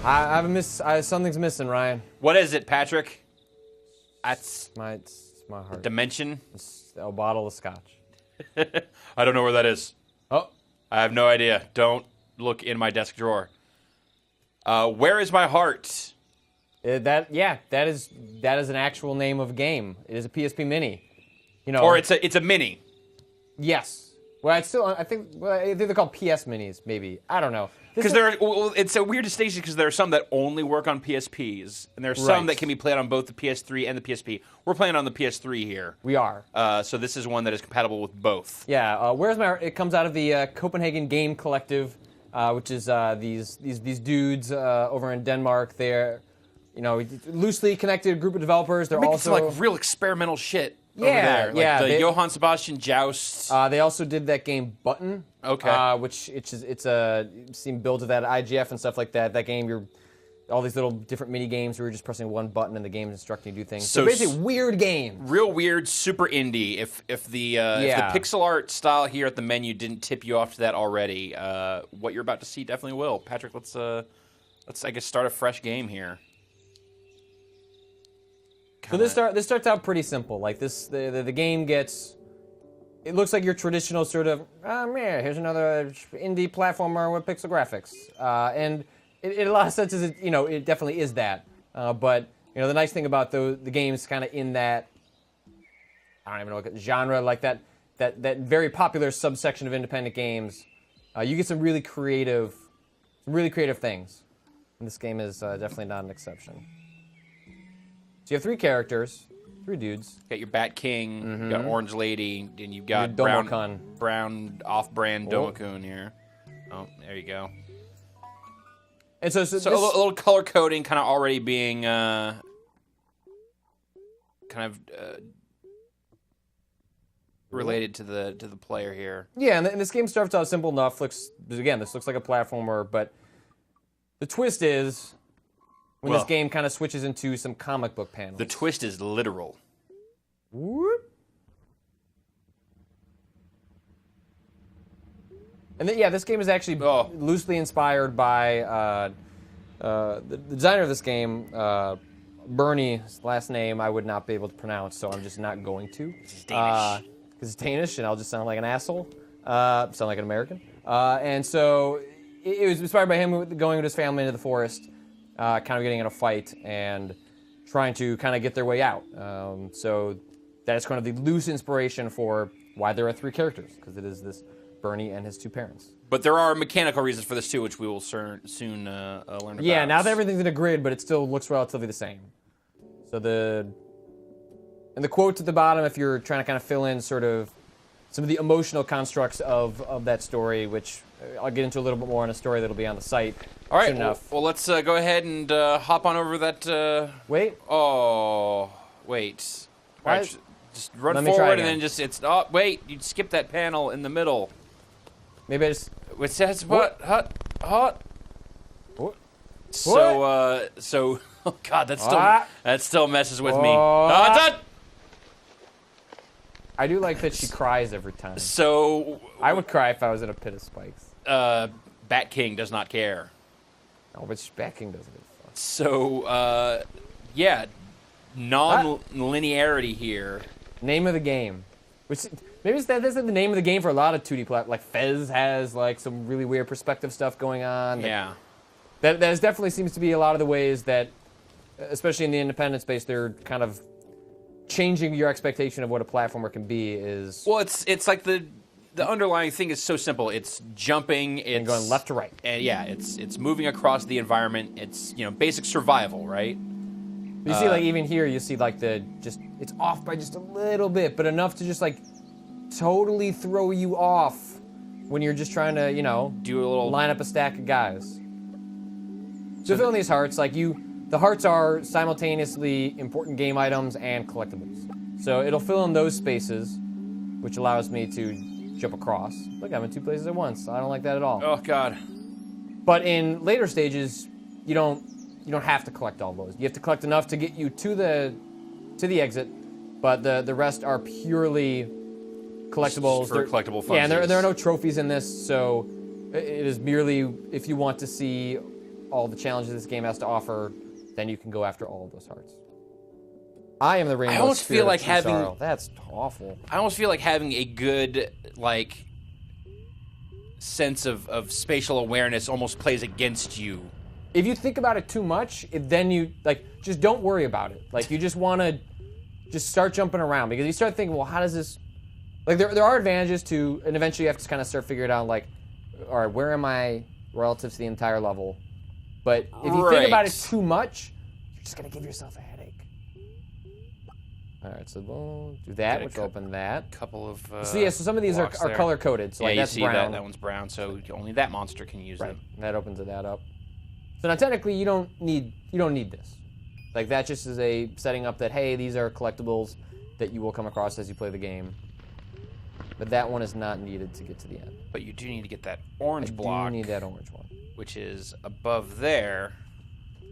I have a miss. Something's missing, Ryan. What is it, Patrick? That's It's my heart. dimension. It's a bottle of scotch. I don't know where that is. Oh, I have no idea. Don't look in my desk drawer. Where is my heart? that is an actual name of a game. It is a PSP Mini. You know, Or it's a mini. yes. Well, I think they're called PS Minis. Maybe I don't know. Because it's a weird distinction because there are some that only work on PSPs, and there are some Right. that can be played on both the PS3 and the PSP. We're playing on the PS3 here. We are. So this is one that is compatible with both. Yeah. Where's my heart? It comes out of the Copenhagen Game Collective, which is these dudes over in Denmark. They're loosely connected group of developers. They're Making also some like real experimental shit over Yeah, there. yeah, Like the they- Johann Sebastian Joust. They also did that game Button. Okay. Which it's a seen built to that IGF and stuff like that. That game, you're all these little different mini games where you're just pressing one button and the game's instructing you to do things. So basically, weird games. Real weird, super indie. If the pixel art style here at the menu didn't tip you off to that already, what you're about to see definitely will. Patrick, let's I guess start a fresh game here. So this starts out pretty simple. Like this, the game gets. It looks like your traditional sort of, here's another indie platformer with pixel graphics, and in a lot of senses, it definitely is that. But the nice thing about the games kind of in that, I don't even know what genre, like that very popular subsection of independent games, you get some really creative things. And this game is definitely not an exception. So you have 3 characters. 3 dudes. You got your Bat King, you got Orange Lady, and you've got Your brown off-brand Oh. Domokun here. Oh, there you go. And so So a little color coding kind of already being related to the player here. yeah, and this game starts out simple enough. This looks like a platformer, but the twist is when this Well, game kind of switches into some comic book panels. The twist is literal. Whoop. And then, this game is actually loosely inspired by the designer of this game, Bernie's last name I would not be able to pronounce, so I'm just not going to. It's Danish. Because it's Danish, and I'll just sound like an asshole, sound like an American. And so it was inspired by him going with his family into the forest, kind of getting in a fight, and trying to kind of get their way out. So that is kind of the loose inspiration for why there are 3 characters, because it is this Bernie and his 2 parents. But there are mechanical reasons for this too, which we will soon learn about. Yeah, now that everything's in a grid, but it still looks relatively the same. So the quotes at the bottom, if you're trying to kind of fill in sort of some of the emotional constructs of that story, which I'll get into a little bit more in a story that'll be on the site. All right, soon enough. well, let's go ahead and hop on over that. Wait. Oh, wait. All right, just run Let me try forward and again. then just oh wait, you skipped that panel in the middle. Maybe I just. It says what? Hot. What? So oh god, that still messes with me. I do like that she cries every time. So I would cry if I was in a pit of spikes. Bat King does not care. Oh, but backing doesn't. So yeah, non-linearity here. Name of the game, which maybe that isn't the name of the game for a lot of 2D like Fez has like some really weird perspective stuff going on. Yeah. That definitely seems to be a lot of the ways that, especially in the independent space, they're kind of changing your expectation of what a platformer can be. Well, it's like the underlying thing is so simple. It's jumping, it's and going left to right. and yeah, it's moving across the environment. It's basic survival, right? You see, like even here, you see like it's off by just a little bit, but enough to just like totally throw you off when you're just trying to Do a little line up a stack of guys. So filling these hearts, the hearts are simultaneously important game items and collectibles. So it'll fill in those spaces, which allows me to jump across. Look, I'm in 2 places at once. I don't like that at all. Oh god. But in later stages, you don't have to collect all those. You have to collect enough to get you to the exit, but the rest are purely collectibles. For collectible funds. Yeah, and there are no trophies in this, so it is merely if you want to see all the challenges this game has to offer, then you can go after all of those hearts. I am the rainbow. I almost feel like having sorrow. That's awful. I almost feel like having a good like sense of spatial awareness almost plays against you. If you think about it too much, then you like just don't worry about it. Like you just want to just start jumping around because you start thinking, well, how does this? Like there are advantages to, and eventually you have to kind of start figuring out like, all right, where am I relative to the entire level? But if you think about it too much, you're just gonna give yourself a headache. All right, so we'll do that, which will open that. Couple of so some of these are color coded. So yeah, like you that's see brown. that one's brown, so only that monster can use them. And that opens that up. So now technically you don't need this. Like that just is a setting up that hey, these are collectibles that you will come across as you play the game. But that one is not needed to get to the end. But you do need to get that orange block. You need that orange one, which is above there.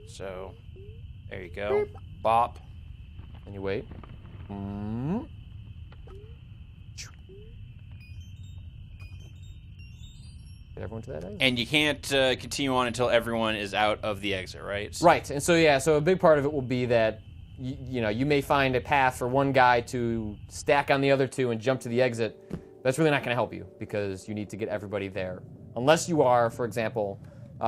So there you go. Beep. Bop. And you wait. Get everyone to that exit. And you can't continue on until everyone is out of the exit, right? Right. And so so a big part of it will be that you may find a path for one guy to stack on the other two and jump to the exit. That's really not going to help you because you need to get everybody there. Unless you are, for example,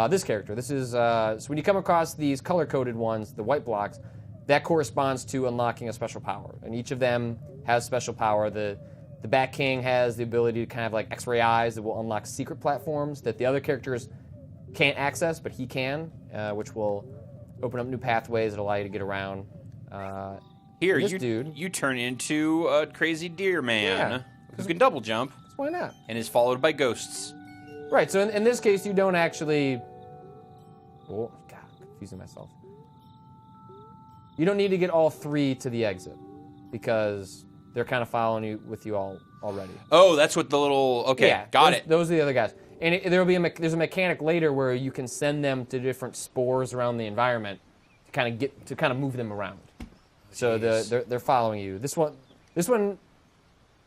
this character. This is so when you come across these color-coded ones, the white blocks, that corresponds to unlocking a special power, and each of them has special power. The Bat King has the ability to kind of like X-ray eyes that will unlock secret platforms that the other characters can't access, but he can, which will open up new pathways that allow you to get around. Here, you turn into a crazy deer man who can double jump. Why not? And is followed by ghosts. Right. So in this case, you don't actually. Oh God, confusing myself. You don't need to get all three to the exit because they're kind of following you already. Oh, that's what the little. Okay, yeah, got it. Those are the other guys. And there's a mechanic later where you can send them to different spores around the environment to kind of move them around. So they're following you. This one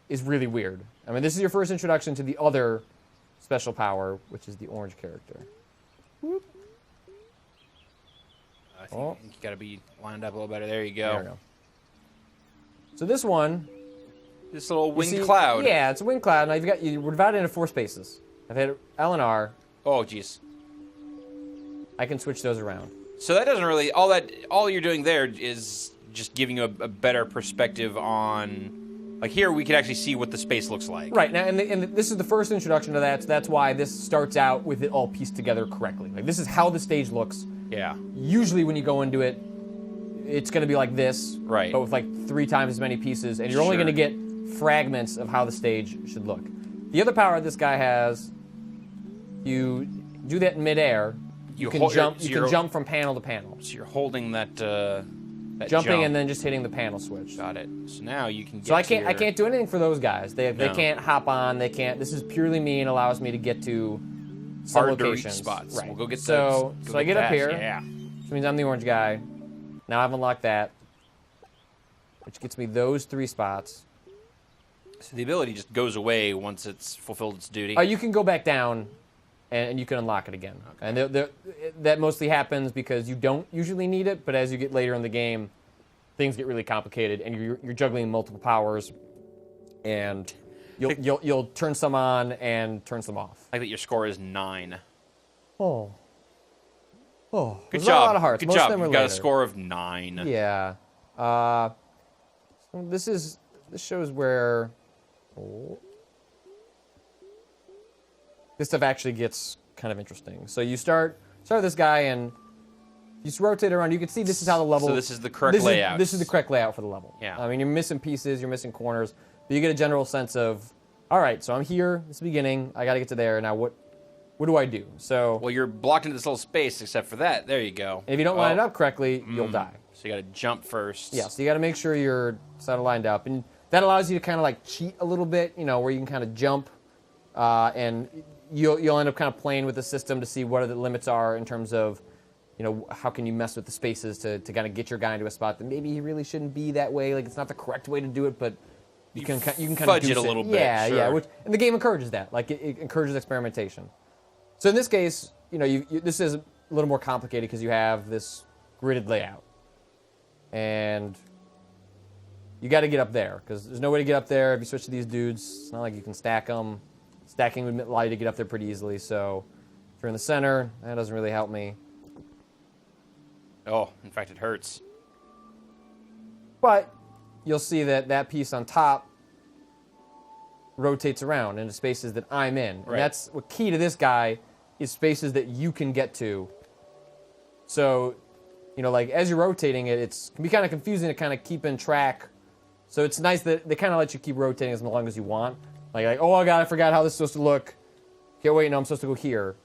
is really weird. I mean, this is your first introduction to the other special power, which is the orange character. Whoop. I think you got to be lined up a little better. There you go. There we go. So this one, this little winged cloud. Yeah, it's a winged cloud. Now we're divided into 4 spaces. I've had L and R. Oh, jeez. I can switch those around. So that doesn't really all you're doing there is just giving you a better perspective on. Like here, we can actually see what the space looks like. Right now, and this is the first introduction to that. So that's why this starts out with it all pieced together correctly. Like this is how the stage looks. Yeah. Usually, when you go into it, it's going to be like this, right? But with like 3 times as many pieces, and you're only going to get fragments of how the stage should look. The other power this guy has, you do that in midair. You can jump. You can jump from panel to panel. So you're holding that. Jumping and then just hitting the panel switch. Got it. So now you can get So I can't do anything for those guys. They can't hop on. They can't. This is purely me and allows me to get to some locations. Spots. Right. We'll go get so those. So I get up here. Yeah. Which means I'm the orange guy. Now I've unlocked that, which gets me those 3 spots. So the ability just goes away once it's fulfilled its duty. You can go back down, and you can unlock it again. Okay. And that mostly happens because you don't usually need it, but as you get later in the game, things get really complicated, and you're juggling multiple powers, and you'll turn some on and turn some off. I think your score is 9. Oh, good job. Not a lot of hearts. Good Most job. Of them You got a score of 9. Yeah. So this shows where. This stuff actually gets kind of interesting. So you start with this guy and you just rotate around. You can see this is how the level. So this is the correct layout. This is the correct layout for the level. Yeah. I mean, you're missing pieces, you're missing corners, but you get a general sense of, all right, so I'm here. It's the beginning. I got to get to there. Now what do I do? So. Well, you're blocked into this little space. Except for that, there you go. If you don't line it up correctly, you'll die. So you got to jump first. Yeah. So you got to make sure you're sort of lined up, and that allows you to kind of like cheat a little bit. Where you can kind of jump, and you'll end up kind of playing with the system to see what the limits are in terms of, how can you mess with the spaces to kind of get your guy into a spot that maybe he really shouldn't be that way. Like it's not the correct way to do it, but you can kind of fudge it a little bit. Yeah, sure. yeah. And the game encourages that. Like it encourages experimentation. So in this case, this is a little more complicated because you have this gridded layout. And you got to get up there because there's no way to get up there if you switch to these dudes. It's not like you can stack them. Stacking would allow you to get up there pretty easily. So if you're in the center, that doesn't really help me. Oh, in fact, it hurts. But you'll see that that piece on top rotates around into spaces that I'm in. Right. And that's what key to this guy is spaces that you can get to. So, you know, like as you're rotating it, it can be kind of confusing to kind of keep in track. So it's nice that they kind of let you keep rotating as long as you want. Like, oh, I forgot how this is supposed to look. Okay, wait, no, I'm supposed to go here.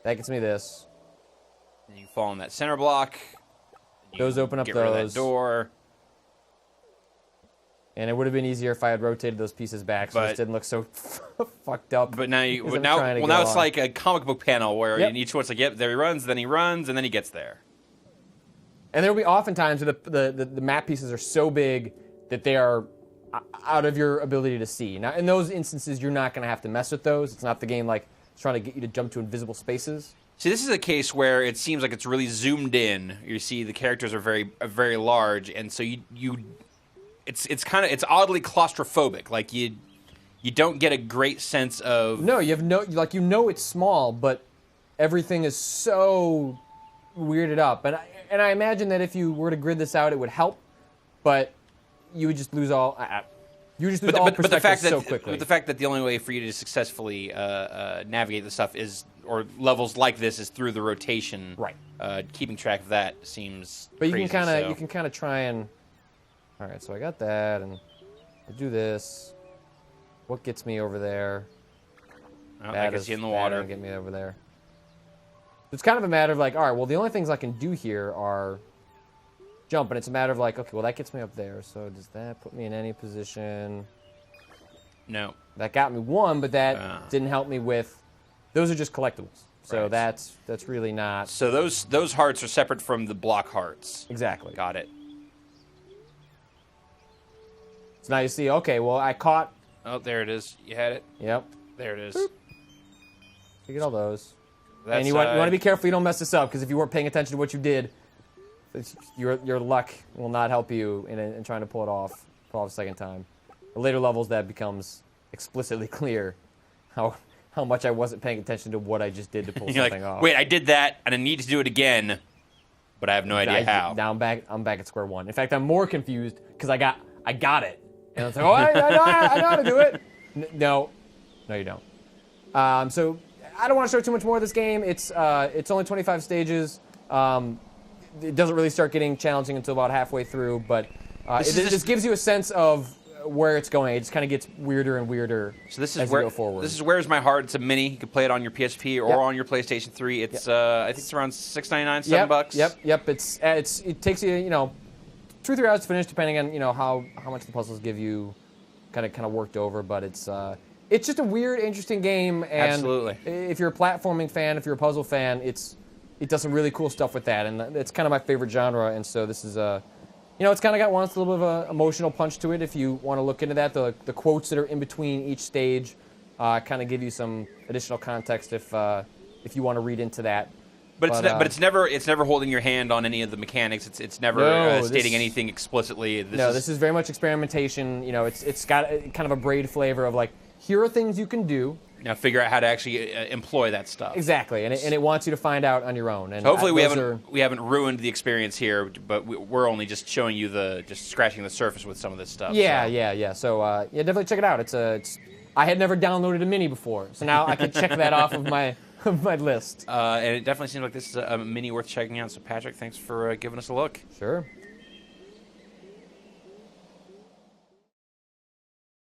That gets me this. And you fall in that center block. Those open up get those. Rid of that door. And it would have been easier if I had rotated those pieces back, so it didn't look so fucked up. But now now it's like a comic book panel where each one's like, yep, there he runs, and then he gets there. And there will be oftentimes where the map pieces are so big that they are out of your ability to see. Now, in those instances, you're not going to have to mess with those. It's not the game like it's trying to get you to jump to invisible spaces. See, this is a case where it seems like it's really zoomed in. You see the characters are very large, and so it's oddly claustrophobic. Like you don't get a great sense of. No, you have it's small, but everything is so weirded up. And I imagine that if you were to grid this out, it would help, but you would just lose all. Perspective so quickly. But the fact that the only way for you to successfully navigate the stuff or levels like this is through the rotation. Right. Keeping track of that seems. But you crazy, can kind of try and. All right, so I got that, and I do this. What gets me over there? Oh, that gets you in the water. Get me over there. It's kind of a matter of like, all right, well, the only things I can do here are jump, and it's a matter of like, okay, well, that gets me up there, so does that put me in any position? No. That got me one, but that didn't help me with. Those are just collectibles, so that's really not. So those hearts are separate from the block hearts. Exactly. Got it. So now you see, okay, well, I caught. Oh, there it is. You had it. Yep. There it is. Boop. You get all those. And you want to be careful you don't mess this up, because if you weren't paying attention to what you did, your luck will not help you in trying to pull it off a second time. The later levels, that becomes explicitly clear how much I wasn't paying attention to what I just did to pull something off. Wait, I did that, and I need to do it again, but I have no idea how. Now I'm back at square one. In fact, I'm more confused because I got it, and it's like, oh, I know how to do it. No, you don't. So I don't want to show too much more of this game. It's only 25 stages. It doesn't really start getting challenging until about halfway through, but it just gives you a sense of where it's going. It just kind of gets weirder and weirder as you go forward. This is Where's My Heart. It's a mini. You can play it on your PSP or on your PlayStation 3. It's I think it's around $6.99, $7. Yep. It takes you 2 or 3 hours to finish, depending on how much the puzzles give you, kind of worked over. But it's just a weird, interesting game. And absolutely. If you're a platforming fan, if you're a puzzle fan, it does some really cool stuff with that, and it's kind of my favorite genre. And so this is it's kind of got a little bit of an emotional punch to it. If you want to look into that, the quotes that are in between each stage kind of give you some additional context if you want to read into that. But it's never holding your hand on any of the mechanics. It's never stating anything explicitly. This is very much experimentation. It's got kind of a braid flavor of like, here are things you can do. Now figure out how to actually employ that stuff. Exactly, and it wants you to find out on your own. And so hopefully we haven't ruined the experience here, but we're only just showing you just scratching the surface with some of this stuff. Yeah. So definitely check it out. I had never downloaded a mini before, so now I can check that off of my list. And it definitely seems like this is a mini worth checking out. So Patrick, thanks for giving us a look. Sure.